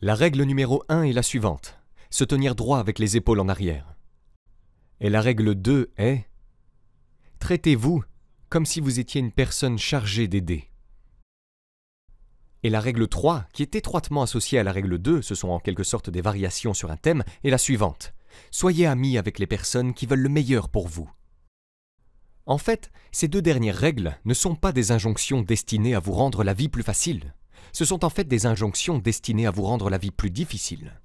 La règle numéro 1 est la suivante. Se tenir droit avec les épaules en arrière. Et la règle 2 est « Traitez-vous comme si vous étiez une personne chargée d'aider ». Et la règle 3, qui est étroitement associée à la règle 2, ce sont en quelque sorte des variations sur un thème, est la suivante. Soyez amis avec les personnes qui veulent le meilleur pour vous. En fait, ces deux dernières règles ne sont pas des injonctions destinées à vous rendre la vie plus facile. Ce sont en fait des injonctions destinées à vous rendre la vie plus difficile.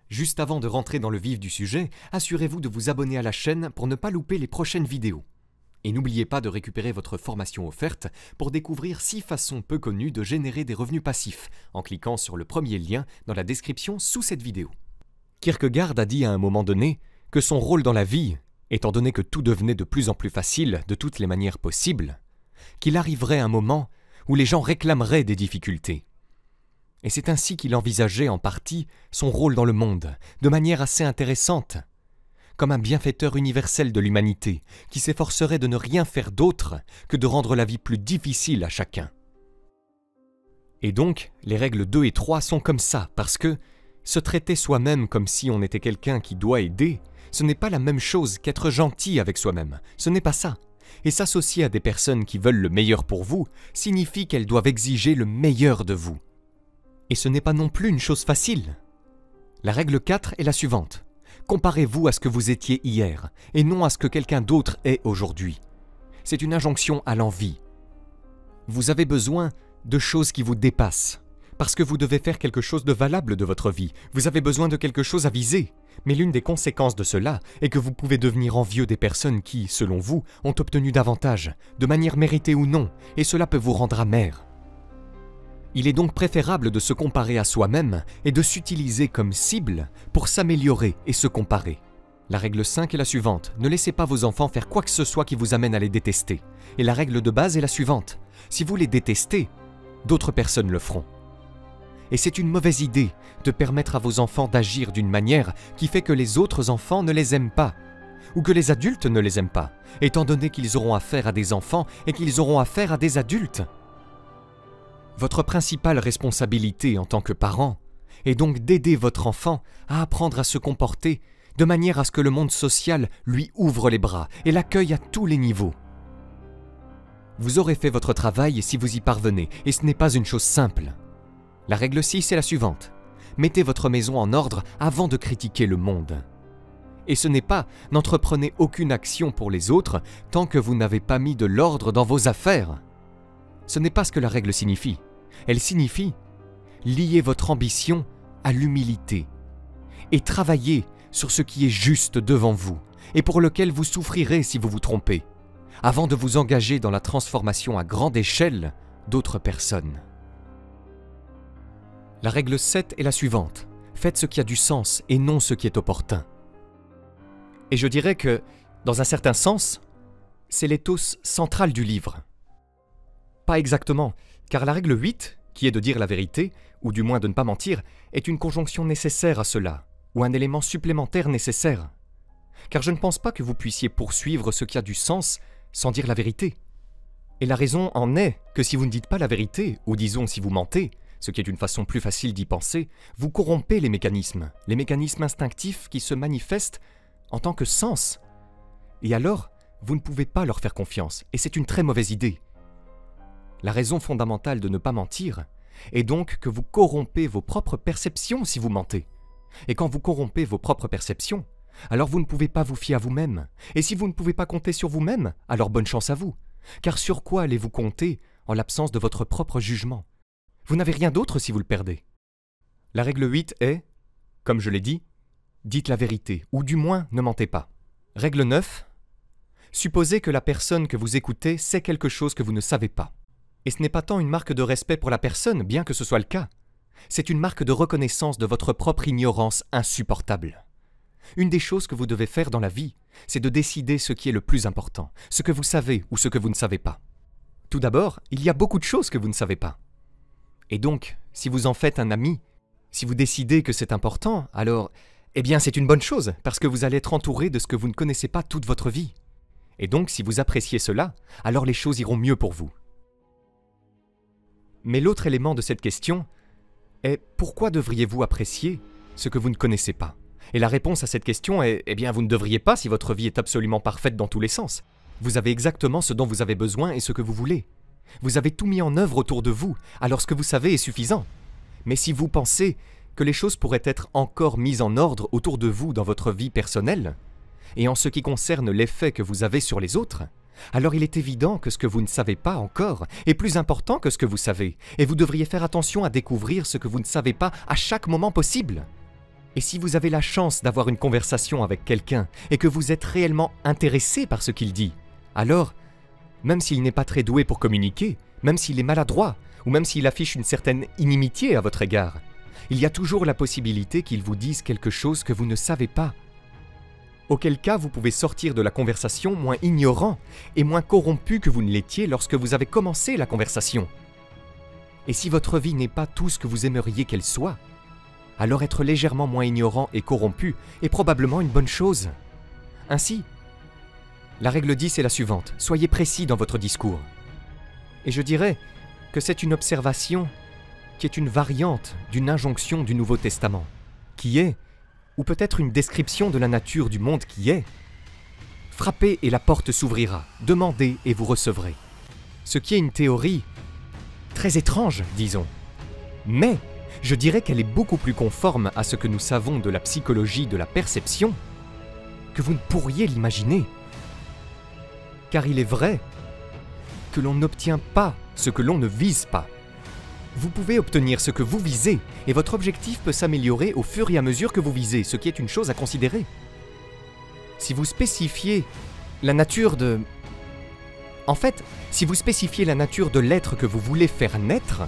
Juste avant de rentrer dans le vif du sujet, assurez-vous de vous abonner à la chaîne pour ne pas louper les prochaines vidéos. Et n'oubliez pas de récupérer votre formation offerte pour découvrir 6 façons peu connues de générer des revenus passifs en cliquant sur le premier lien dans la description sous cette vidéo. Kierkegaard a dit à un moment donné que son rôle dans la vie, étant donné que tout devenait de plus en plus facile de toutes les manières possibles, qu'il arriverait un moment où les gens réclameraient des difficultés. Et c'est ainsi qu'il envisageait en partie son rôle dans le monde, de manière assez intéressante, comme un bienfaiteur universel de l'humanité, qui s'efforcerait de ne rien faire d'autre que de rendre la vie plus difficile à chacun. Et donc, les règles 2 et 3 sont comme ça, parce que se traiter soi-même comme si on était quelqu'un qui doit aider, ce n'est pas la même chose qu'être gentil avec soi-même, ce n'est pas ça. Et s'associer à des personnes qui veulent le meilleur pour vous signifie qu'elles doivent exiger le meilleur de vous. Et ce n'est pas non plus une chose facile. La règle 4 est la suivante. Comparez-vous à ce que vous étiez hier, et non à ce que quelqu'un d'autre est aujourd'hui. C'est une injonction à l'envie. Vous avez besoin de choses qui vous dépassent, parce que vous devez faire quelque chose de valable de votre vie. Vous avez besoin de quelque chose à viser. Mais l'une des conséquences de cela est que vous pouvez devenir envieux des personnes qui, selon vous, ont obtenu davantage, de manière méritée ou non, et cela peut vous rendre amer. Il est donc préférable de se comparer à soi-même et de s'utiliser comme cible pour s'améliorer et se comparer. La règle 5 est la suivante. Ne laissez pas vos enfants faire quoi que ce soit qui vous amène à les détester. Et la règle de base est la suivante. Si vous les détestez, d'autres personnes le feront. Et c'est une mauvaise idée de permettre à vos enfants d'agir d'une manière qui fait que les autres enfants ne les aiment pas, ou que les adultes ne les aiment pas, étant donné qu'ils auront affaire à des enfants et qu'ils auront affaire à des adultes. Votre principale responsabilité en tant que parent est donc d'aider votre enfant à apprendre à se comporter de manière à ce que le monde social lui ouvre les bras et l'accueille à tous les niveaux. Vous aurez fait votre travail si vous y parvenez, et ce n'est pas une chose simple. La règle 6 est la suivante. Mettez votre maison en ordre avant de critiquer le monde. Et ce n'est pas « n'entreprenez aucune action pour les autres tant que vous n'avez pas mis de l'ordre dans vos affaires ». Ce n'est pas ce que la règle signifie. Elle signifie « liez votre ambition à l'humilité et travaillez sur ce qui est juste devant vous et pour lequel vous souffrirez si vous vous trompez, avant de vous engager dans la transformation à grande échelle d'autres personnes ». La règle 7 est la suivante. Faites ce qui a du sens et non ce qui est opportun. Et je dirais que, dans un certain sens, c'est l'éthos central du livre. Pas exactement, car la règle 8, qui est de dire la vérité, ou du moins de ne pas mentir, est une conjonction nécessaire à cela, ou un élément supplémentaire nécessaire. Car je ne pense pas que vous puissiez poursuivre ce qui a du sens sans dire la vérité. Et la raison en est que si vous ne dites pas la vérité, ou disons si vous mentez, ce qui est une façon plus facile d'y penser, vous corrompez les mécanismes instinctifs qui se manifestent en tant que sens. Et alors, vous ne pouvez pas leur faire confiance, et c'est une très mauvaise idée. La raison fondamentale de ne pas mentir est donc que vous corrompez vos propres perceptions si vous mentez. Et quand vous corrompez vos propres perceptions, alors vous ne pouvez pas vous fier à vous-même. Et si vous ne pouvez pas compter sur vous-même, alors bonne chance à vous. Car sur quoi allez-vous compter en l'absence de votre propre jugement ? Vous n'avez rien d'autre si vous le perdez. La règle 8 est, comme je l'ai dit, dites la vérité, ou du moins ne mentez pas. Règle 9, supposez que la personne que vous écoutez sait quelque chose que vous ne savez pas. Et ce n'est pas tant une marque de respect pour la personne, bien que ce soit le cas. C'est une marque de reconnaissance de votre propre ignorance insupportable. Une des choses que vous devez faire dans la vie, c'est de décider ce qui est le plus important, ce que vous savez ou ce que vous ne savez pas. Tout d'abord, il y a beaucoup de choses que vous ne savez pas. Et donc, si vous en faites un ami, si vous décidez que c'est important, alors, eh bien c'est une bonne chose, parce que vous allez être entouré de ce que vous ne connaissez pas toute votre vie. Et donc, si vous appréciez cela, alors les choses iront mieux pour vous. Mais l'autre élément de cette question est « Pourquoi devriez-vous apprécier ce que vous ne connaissez pas ?» Et la réponse à cette question est « Eh bien, vous ne devriez pas si votre vie est absolument parfaite dans tous les sens. Vous avez exactement ce dont vous avez besoin et ce que vous voulez. Vous avez tout mis en œuvre autour de vous, alors ce que vous savez est suffisant. Mais si vous pensez que les choses pourraient être encore mises en ordre autour de vous dans votre vie personnelle, et en ce qui concerne l'effet que vous avez sur les autres, alors il est évident que ce que vous ne savez pas encore est plus important que ce que vous savez, et vous devriez faire attention à découvrir ce que vous ne savez pas à chaque moment possible. Et si vous avez la chance d'avoir une conversation avec quelqu'un et que vous êtes réellement intéressé par ce qu'il dit, alors, même s'il n'est pas très doué pour communiquer, même s'il est maladroit, ou même s'il affiche une certaine inimitié à votre égard, il y a toujours la possibilité qu'il vous dise quelque chose que vous ne savez pas. Auquel cas, vous pouvez sortir de la conversation moins ignorant et moins corrompu que vous ne l'étiez lorsque vous avez commencé la conversation. Et si votre vie n'est pas tout ce que vous aimeriez qu'elle soit, alors être légèrement moins ignorant et corrompu est probablement une bonne chose. Ainsi, la règle 10 est la suivante, soyez précis dans votre discours. Et je dirais que c'est une observation qui est une variante d'une injonction du Nouveau Testament, qui est, ou peut-être une description de la nature du monde qui est, « Frappez et la porte s'ouvrira, demandez et vous recevrez ». Ce qui est une théorie très étrange, disons. Mais je dirais qu'elle est beaucoup plus conforme à ce que nous savons de la psychologie de la perception que vous ne pourriez l'imaginer. Car il est vrai que l'on n'obtient pas ce que l'on ne vise pas. Vous pouvez obtenir ce que vous visez, et votre objectif peut s'améliorer au fur et à mesure que vous visez, ce qui est une chose à considérer. Si vous spécifiez la nature de... En fait, si vous spécifiez la nature de l'être que vous voulez faire naître,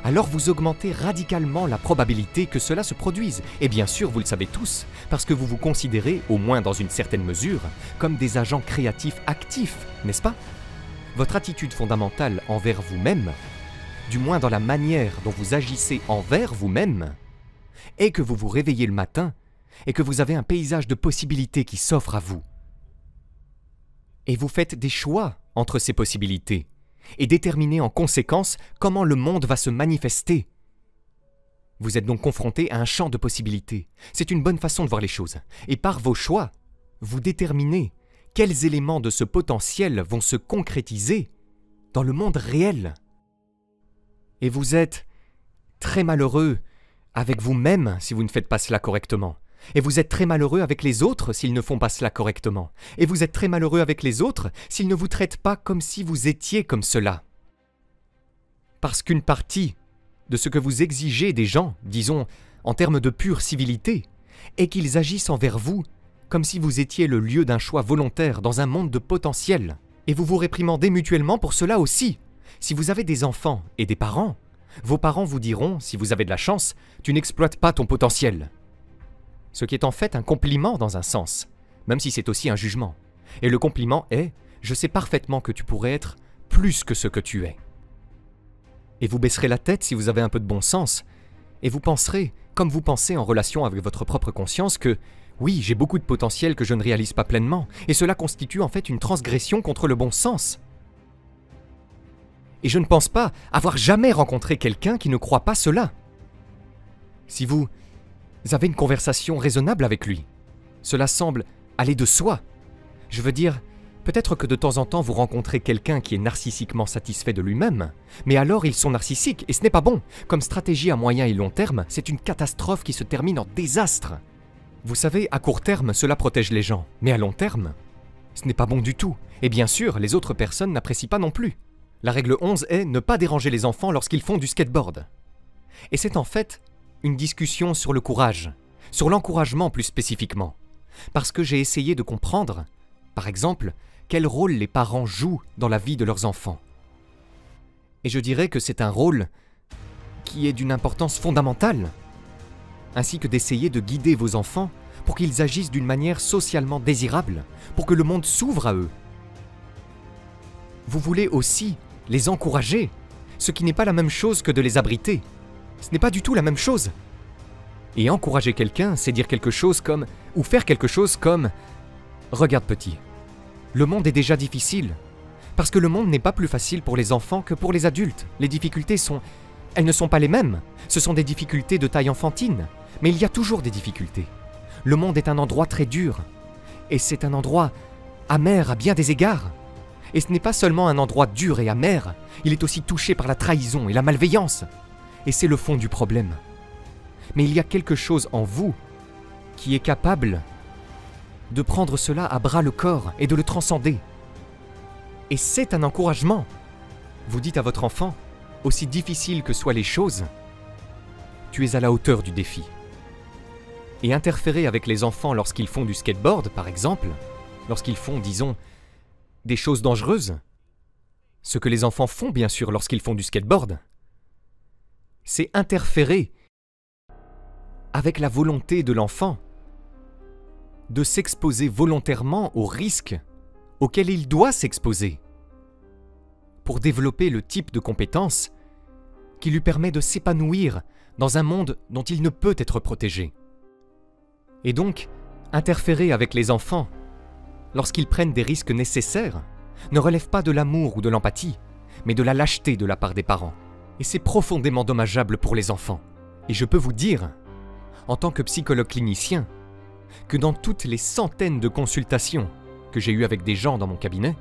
alors vous augmentez radicalement la probabilité que cela se produise. Et bien sûr, vous le savez tous, parce que vous vous considérez, au moins dans une certaine mesure, comme des agents créatifs actifs, n'est-ce pas? Votre attitude fondamentale envers vous-même, du moins dans la manière dont vous agissez envers vous-même, est que vous vous réveillez le matin et que vous avez un paysage de possibilités qui s'offre à vous. Et vous faites des choix entre ces possibilités et déterminez en conséquence comment le monde va se manifester. Vous êtes donc confronté à un champ de possibilités. C'est une bonne façon de voir les choses. Et par vos choix, vous déterminez quels éléments de ce potentiel vont se concrétiser dans le monde réel. Et vous êtes très malheureux avec vous-même si vous ne faites pas cela correctement. Et vous êtes très malheureux avec les autres s'ils ne font pas cela correctement. Et vous êtes très malheureux avec les autres s'ils ne vous traitent pas comme si vous étiez comme cela. Parce qu'une partie de ce que vous exigez des gens, disons en termes de pure civilité, est qu'ils agissent envers vous comme si vous étiez le lieu d'un choix volontaire dans un monde de potentiel. Et vous vous réprimandez mutuellement pour cela aussi. Si vous avez des enfants et des parents, vos parents vous diront, si vous avez de la chance, « Tu n'exploites pas ton potentiel ». Ce qui est en fait un compliment dans un sens, même si c'est aussi un jugement. Et le compliment est « Je sais parfaitement que tu pourrais être plus que ce que tu es ». Et vous baisserez la tête si vous avez un peu de bon sens, et vous penserez, comme vous pensez en relation avec votre propre conscience, que « Oui, j'ai beaucoup de potentiel que je ne réalise pas pleinement, et cela constitue en fait une transgression contre le bon sens ». Et je ne pense pas avoir jamais rencontré quelqu'un qui ne croit pas cela. Si vous avez une conversation raisonnable avec lui, cela semble aller de soi. Je veux dire, peut-être que de temps en temps vous rencontrez quelqu'un qui est narcissiquement satisfait de lui-même, mais alors ils sont narcissiques et ce n'est pas bon. Comme stratégie à moyen et long terme, c'est une catastrophe qui se termine en désastre. Vous savez, à court terme, cela protège les gens, mais à long terme, ce n'est pas bon du tout. Et bien sûr, les autres personnes n'apprécient pas non plus. La règle 11 est ne pas déranger les enfants lorsqu'ils font du skateboard. Et c'est en fait une discussion sur le courage, sur l'encouragement plus spécifiquement. Parce que j'ai essayé de comprendre, par exemple, quel rôle les parents jouent dans la vie de leurs enfants. Et je dirais que c'est un rôle qui est d'une importance fondamentale, ainsi que d'essayer de guider vos enfants pour qu'ils agissent d'une manière socialement désirable, pour que le monde s'ouvre à eux. Vous voulez aussi les encourager, ce qui n'est pas la même chose que de les abriter. Ce n'est pas du tout la même chose. Et encourager quelqu'un, c'est dire quelque chose comme, ou faire quelque chose comme « Regarde petit, le monde est déjà difficile, parce que le monde n'est pas plus facile pour les enfants que pour les adultes. Les difficultés sont Elles ne sont pas les mêmes. Ce sont des difficultés de taille enfantine. Mais il y a toujours des difficultés. Le monde est un endroit très dur. Et c'est un endroit amer à bien des égards. Et ce n'est pas seulement un endroit dur et amer, il est aussi touché par la trahison et la malveillance. Et c'est le fond du problème. Mais il y a quelque chose en vous qui est capable de prendre cela à bras le corps et de le transcender. Et c'est un encouragement. Vous dites à votre enfant, aussi difficile que soient les choses, tu es à la hauteur du défi. Et interférer avec les enfants lorsqu'ils font du skateboard, par exemple, lorsqu'ils font, disons, des choses dangereuses, ce que les enfants font bien sûr lorsqu'ils font du skateboard, c'est interférer avec la volonté de l'enfant de s'exposer volontairement aux risques auxquels il doit s'exposer pour développer le type de compétence qui lui permet de s'épanouir dans un monde dont il ne peut être protégé. Et donc, interférer avec les enfants lorsqu'ils prennent des risques nécessaires ne relève pas de l'amour ou de l'empathie, mais de la lâcheté de la part des parents. Et c'est profondément dommageable pour les enfants. Et je peux vous dire, en tant que psychologue clinicien, que dans toutes les centaines de consultations que j'ai eues avec des gens dans mon cabinet,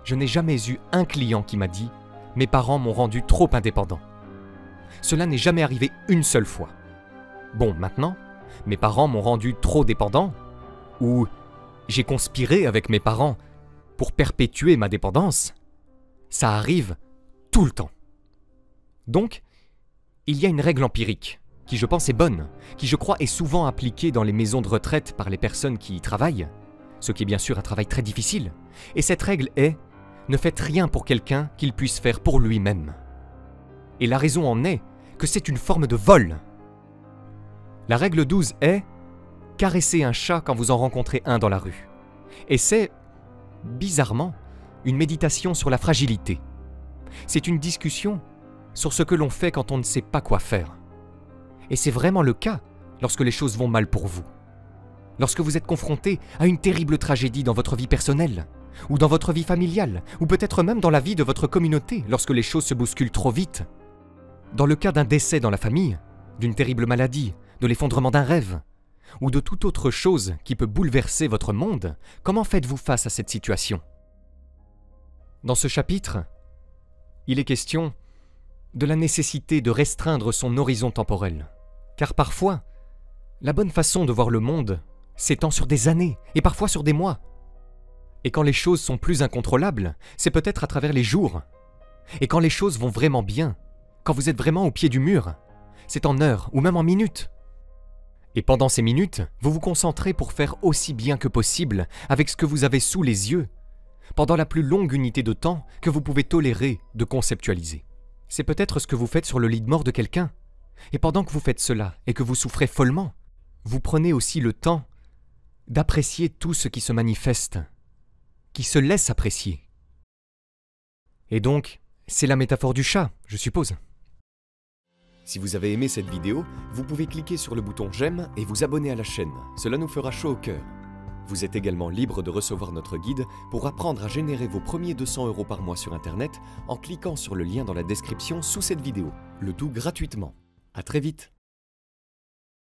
je n'ai jamais eu un client qui m'a dit « Mes parents m'ont rendu trop indépendant ». Cela n'est jamais arrivé une seule fois. Bon, maintenant, mes parents m'ont rendu trop dépendant, ou j'ai conspiré avec mes parents pour perpétuer ma dépendance, ça arrive tout le temps. Donc, il y a une règle empirique, qui je pense est bonne, qui je crois est souvent appliquée dans les maisons de retraite par les personnes qui y travaillent, ce qui est bien sûr un travail très difficile, et cette règle est « ne faites rien pour quelqu'un qu'il puisse faire pour lui-même ». Et la raison en est que c'est une forme de vol. La règle 12 est « caressez un chat quand vous en rencontrez un dans la rue ». Et c'est, bizarrement, une méditation sur la fragilité. C'est une discussion sur ce que l'on fait quand on ne sait pas quoi faire. Et c'est vraiment le cas lorsque les choses vont mal pour vous. Lorsque vous êtes confronté à une terrible tragédie dans votre vie personnelle, ou dans votre vie familiale, ou peut-être même dans la vie de votre communauté, lorsque les choses se bousculent trop vite. Dans le cas d'un décès dans la famille, d'une terrible maladie, de l'effondrement d'un rêve, ou de toute autre chose qui peut bouleverser votre monde, comment faites-vous face à cette situation? Dans ce chapitre, il est question de la nécessité de restreindre son horizon temporel. Car parfois, la bonne façon de voir le monde s'étend sur des années, et parfois sur des mois. Et quand les choses sont plus incontrôlables, c'est peut-être à travers les jours. Et quand les choses vont vraiment bien, quand vous êtes vraiment au pied du mur, c'est en heures ou même en minutes. Et pendant ces minutes, vous vous concentrez pour faire aussi bien que possible avec ce que vous avez sous les yeux, pendant la plus longue unité de temps que vous pouvez tolérer de conceptualiser. C'est peut-être ce que vous faites sur le lit de mort de quelqu'un. Et pendant que vous faites cela et que vous souffrez follement, vous prenez aussi le temps d'apprécier tout ce qui se manifeste, qui se laisse apprécier. Et donc, c'est la métaphore du chat, je suppose. Si vous avez aimé cette vidéo, vous pouvez cliquer sur le bouton j'aime et vous abonner à la chaîne. Cela nous fera chaud au cœur. Vous êtes également libre de recevoir notre guide pour apprendre à générer vos premiers 200 € par mois sur Internet en cliquant sur le lien dans la description sous cette vidéo. Le tout gratuitement. À très vite.